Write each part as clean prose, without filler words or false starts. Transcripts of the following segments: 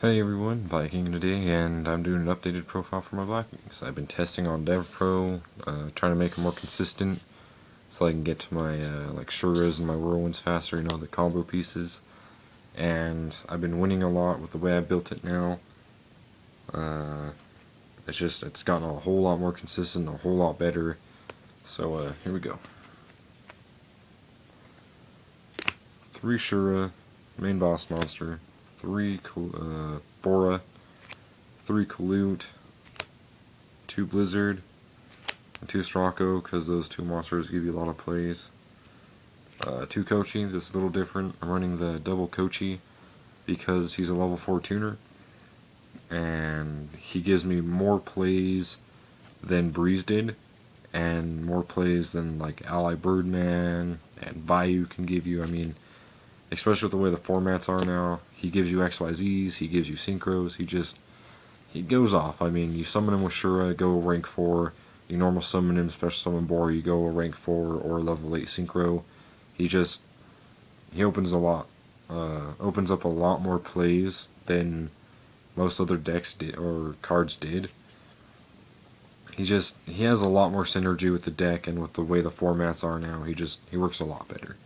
Hey everyone, Blackwing today, and I'm doing an updated profile for my Blackwings. I've been testing on DevPro, trying to make them more consistent, so I can get to my like Shuras and my Whirlwinds faster, the combo pieces. And I've been winning a lot with the way I built it now. It's gotten a whole lot more consistent, a whole lot better. So here we go. 3 Shura, main boss monster, 3 Bora, 3 Kalute, 2 Blizzard, and 2 Strako, because those 2 monsters give you a lot of plays. 2 Kochi, this is a little different. I'm running the double Kochi because he's a level 4 tuner, and he gives me more plays than Breeze did, and more plays than like Ally Birdman and Bayou can give you. I mean, especially with the way the formats are now, he gives you XYZs, he gives you synchros, he goes off. I mean, you summon him with Shura, go rank 4, you normal summon him, special summon Bora, you go rank 4 or level 8 synchro. He opens opens up a lot more plays than most other decks did, or cards did. He has a lot more synergy with the deck, and with the way the formats are now, he works a lot better.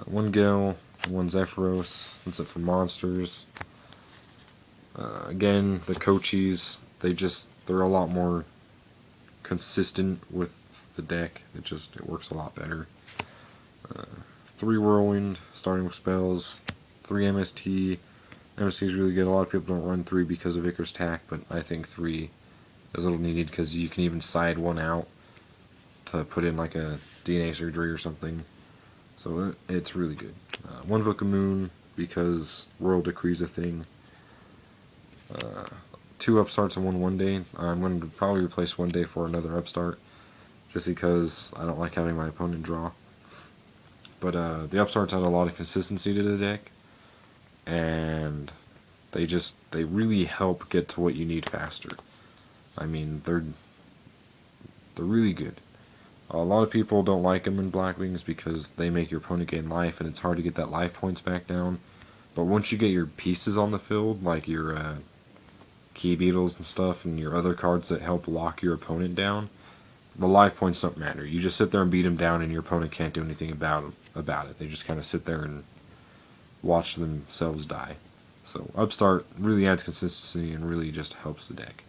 1 Gale, 1 Zephyros, that's it for monsters. Again, the Kochis, they're a lot more consistent with the deck. It works a lot better. 3 Whirlwind, starting with spells. 3 MST. MST is really good. A lot of people don't run 3 because of Icarus Tack, but I think 3 is a little needed because you can even side 1 out to put in like a DNA surgery or something. So it's really good. 1 Book of Moon because World Decree's a thing. 2 upstarts and 1 day. I'm going to probably replace 1 day for another upstart, just because I don't like having my opponent draw. But the upstarts add a lot of consistency to the deck, and they really help get to what you need faster. I mean, they're really good. A lot of people don't like them in Blackwings because they make your opponent gain life, and it's hard to get that life points back down. But once you get your pieces on the field, like your Key Beetles and stuff, and your other cards that help lock your opponent down, the life points don't matter. You just sit there and beat them down, and your opponent can't do anything about it. They just kind of sit there and watch themselves die. So Upstart really adds consistency and really just helps the deck.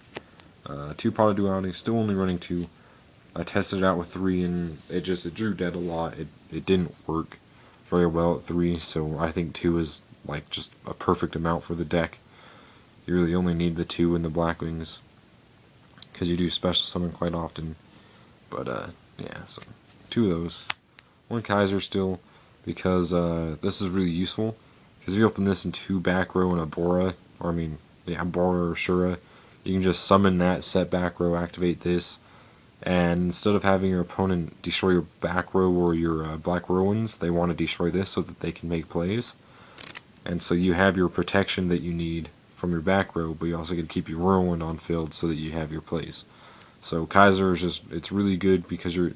2 Pot of Duality, still only running 2. I tested it out with 3, and it drew dead a lot. It didn't work very well at 3, so I think 2 is like just a perfect amount for the deck. You really only need the 2 in the Blackwings because you do special summon quite often. But yeah, so 2 of those. 1 Kaiser still, because this is really useful. Because if you open this in 2 back row and a Bora, Bora or Shura, you can just summon that, set back row, activate this, and instead of having your opponent destroy your back row or your Black Whirlwinds, they want to destroy this so that they can make plays. And so you have your protection that you need from your back row, but you also get to keep your Whirlwind on field so that you have your plays. So Kaiser is it's really good because your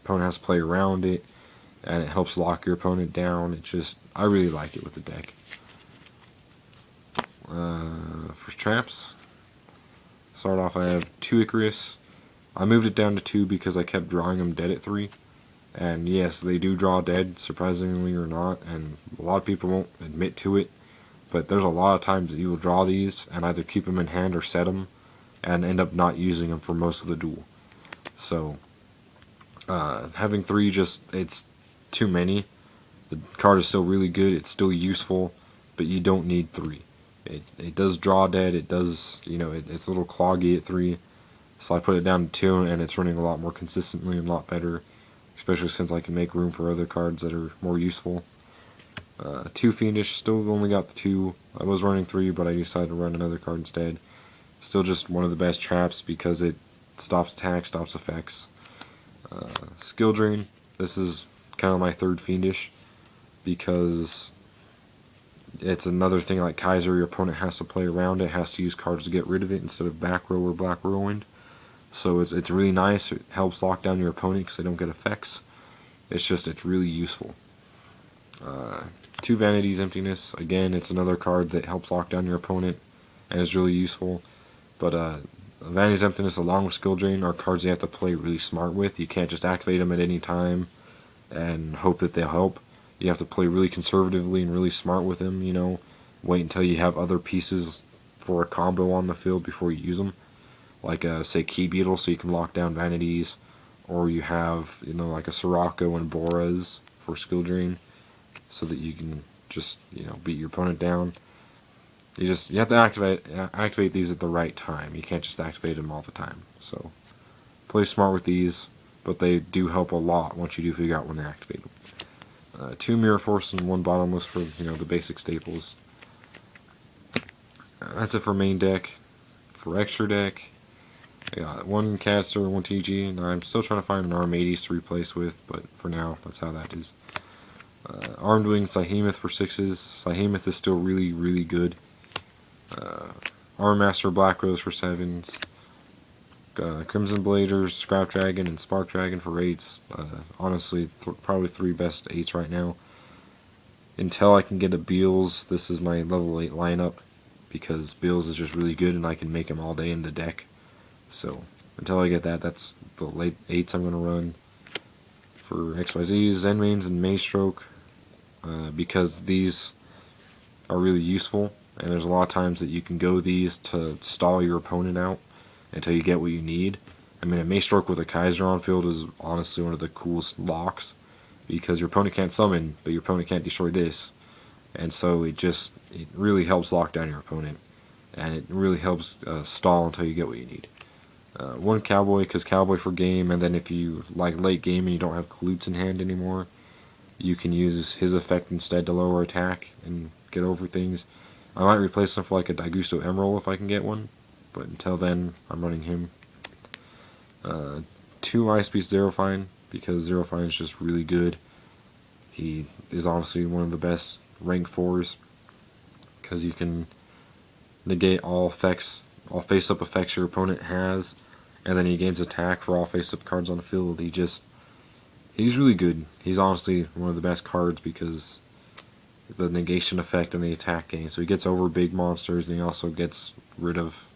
opponent has to play around it, and it helps lock your opponent down. I really like it with the deck. For traps, start off I have 2 Icarus. I moved it down to 2 because I kept drawing them dead at 3. And yes, they do draw dead, surprisingly or not, and a lot of people won't admit to it, but there's a lot of times that you will draw these and either keep them in hand or set them, and end up not using them for most of the duel. So, having 3 it's too many. The card is still really good, it's still useful, but you don't need 3. It does draw dead, it's a little cloggy at 3, so I put it down to 2, and it's running a lot more consistently and a lot better, especially since I can make room for other cards that are more useful. 2 Fiendish, still only got the 2. I was running 3, but I decided to run another card instead. Still just one of the best traps because it stops attack, stops effects. Skill Drain, this is kind of my 3rd Fiendish because it's another thing like Kaiser. Your opponent has to play around it, has to use cards to get rid of it instead of back row or Black Whirlwind. So it's really nice. It helps lock down your opponent because they don't get effects. It's really useful. 2 Vanities Emptiness. Again, it's another card that helps lock down your opponent and is really useful. But Vanities Emptiness along with Skill Drain are cards you have to play really smart with. You can't just activate them at any time and hope that they'll help. You have to play really conservatively and really smart with them, you know. Wait until you have other pieces for a combo on the field before you use them. Like, say, Key Beetle, so you can lock down Vanities. Or you have, you know, like a Sirocco and Boras for Skill Drain, so that you can just, you know, beat your opponent down. You have to activate these at the right time. You can't just activate them all the time. So play smart with these, but they do help a lot once you do figure out when to activate them. 2 Mirror Force and 1 Bottomless for, you know, the basic staples. That's it for main deck. For extra deck, I got 1 Caster, 1 TG, and I'm still trying to find an Armades to replace with, but for now, that's how that is. Armed Wing Sahemoth for 6s. Sahemoth is still really, really good. Armmaster Black Rose for 7s. Crimson Bladers, Scrap Dragon, and Spark Dragon for 8s. Honestly, probably 3 best 8s right now. Until I can get a Beals, this is my level 8 lineup, because Beals is just really good and I can make him all day in the deck. So, until I get that, that's the late 8s I'm going to run. For XYZs, Zenmains, and Maystroke, because these are really useful, and there's a lot of times that you can go these to stall your opponent out until you get what you need. I mean, a Maystroke with a Kaiser on field is honestly one of the coolest locks, because your opponent can't summon, but your opponent can't destroy this. And so it really helps lock down your opponent, and it really helps stall until you get what you need. 1 Cowboy, because Cowboy for game, and then if you like late game and you don't have Kalutes in hand anymore, you can use his effect instead to lower attack and get over things. I might replace him for like a Daigusto Emerald if I can get one, but until then, I'm running him. 2 Ice Beast Zerofine, because Zerofine is just really good. He is honestly one of the best rank 4s, because you can negate all face-up effects your opponent has, and then he gains attack for all face-up cards on the field. He's really good. He's honestly one of the best cards because the negation effect and the attack gain. So he gets over big monsters, and he also gets rid of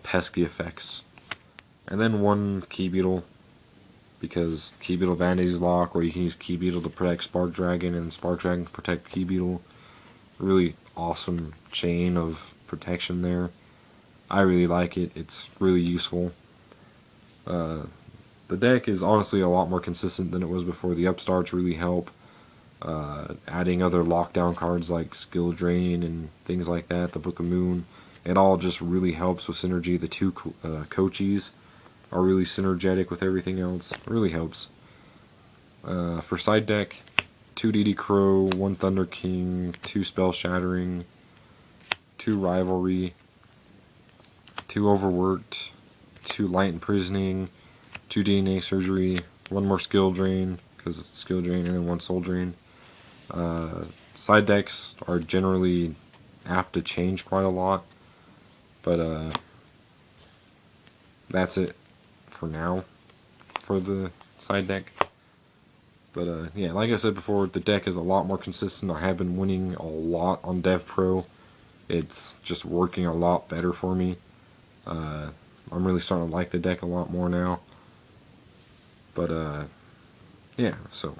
pesky effects. And then 1 Key Beetle, because Key Beetle Vanities lock, or you can use Key Beetle to protect Spark Dragon, and Spark Dragon can protect Key Beetle. Really awesome chain of protection there. I really like it. It's really useful. The deck is honestly a lot more consistent than it was before. The upstarts really help. Adding other lockdown cards like Skill Drain and things like that, the Book of Moon, it all just really helps with synergy. The 2 Kochis are really synergetic with everything else. It really helps. For side deck, 2 DD Crow, 1 Thunder King, 2 Spell Shattering, 2 Rivalry, 2 Overworked, 2 Light Imprisoning, 2 DNA Surgery, 1 more Skill Drain, because it's Skill Drain, and then 1 Soul Drain. Side decks are generally apt to change quite a lot, but that's it for now for the side deck. But yeah, like I said before, the deck is a lot more consistent. I have been winning a lot on Dev Pro. It's just working a lot better for me. I'm really starting to like the deck a lot more now. But yeah, so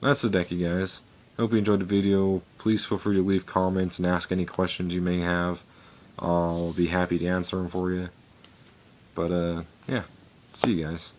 that's the deck, you guys. Hope you enjoyed the video. Please feel free to leave comments and ask any questions you may have. I'll be happy to answer them for you. But yeah, see you guys.